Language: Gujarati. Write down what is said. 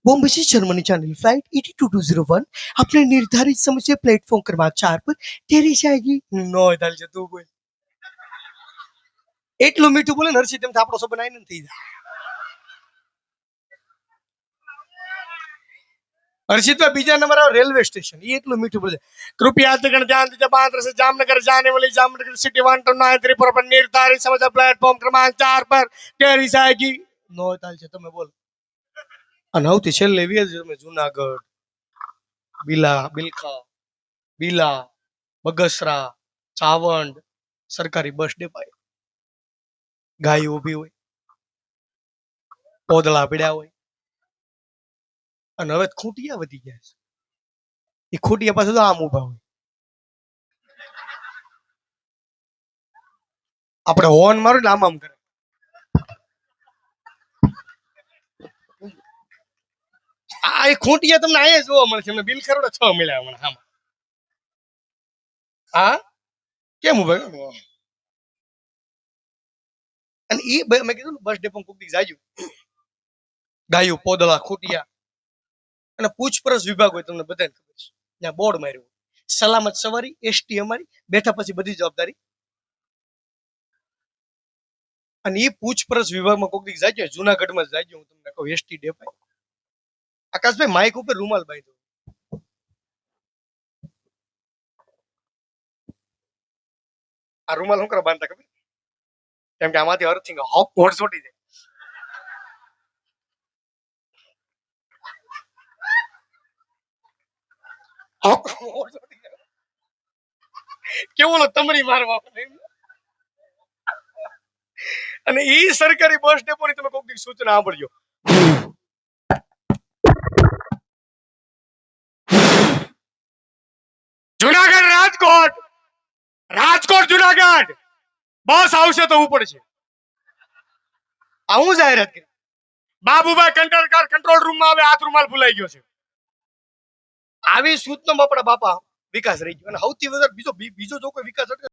बॉम्बे से जर्मनी चैनल फ्लाइट 8221 अपने निर्धारित समय से प्लेटफॉर्म क्रमांक 4 पर ठहरी जाएगी। नो दाल છે તું બોલ એટલું મીઠું બોલે ને હર્ષિત એમ આપણો સબન આઈ ને થઈ જાય। हर्षित में बीजा नंबर आओ रेलवे स्टेशन ये એટલું મીઠું બોલે कृपया ध्यान दीजिए बांद्रा से जामनगर जाने वाली जामनगर सिटी 129 पर निर्धारित समय से प्लेटफॉर्म क्रमांक 4 पर ठहरी जाएगी। नो दाल છે તમે બોલ અને હવથી છેલ્લે વી તમે જૂનાગઢ બીલા બિલખા બીલા બગસરા ચાવંડ સરકારી બસ ડેપા ગાય ઊભી હોય પોદળા પીડ્યા હોય અને હવે ખૂંટિયા વધી ગયા છે એ ખૂંટિયા પાસે તો આમ ઊભા હોય આપણે હોર્ન મારો એટલે આમ આમ કરે આ એ ખૂંટિયા તમને અહીંયા જોવા મળશે એમને બિલ કરોડ 6 મળ્યા હમણાં આમાં હા કેમ ઊભા અને એ મેં કીધું બસ ડેપો કોક દી જાજુ ગાયું પોદળા ખૂંટિયા અને પૂછપરછ વિભાગ હોય તમને બધાને ખબર છે ત્યાં બોર્ડ માર્યું સલામત સવારી એસટી અમારી બેઠા પછી બધી જવાબદારી અને એ પૂછપરછ વિભાગમાં કોક દી જાજો જૂનાગઢમાં જાજો હું તમને કહું એસટી ડેપા આકાશભાઈ માઇક ઉપર રૂમાલ બાંધ્યો આ રૂમાલ શું કરે બાંધતા ખબર કેમ કે આમાંથી અર્થિંગ હોપ કોડ છોટી જાય કેવો તમરી મારવા અને ઈ સરકારી બસ ડેપોની તમે કોક દી સૂચના સાંભળજો જુનાગઢ રાજકોટ રાજકોટ જુનાગઢ બસ આવશે તો ઉપડશે આવું જાહેરાત કરી બાબુભાઈ કંટ્રોલ કંટ્રોલ રૂમમાં આવે હાથ રૂમાલ ભૂલાઈ ગયો છે આવી સૂચના આપણા બાપા વિકાસ રહી ગયો અને સૌથી વધારે બીજો જો કોઈ વિકાસ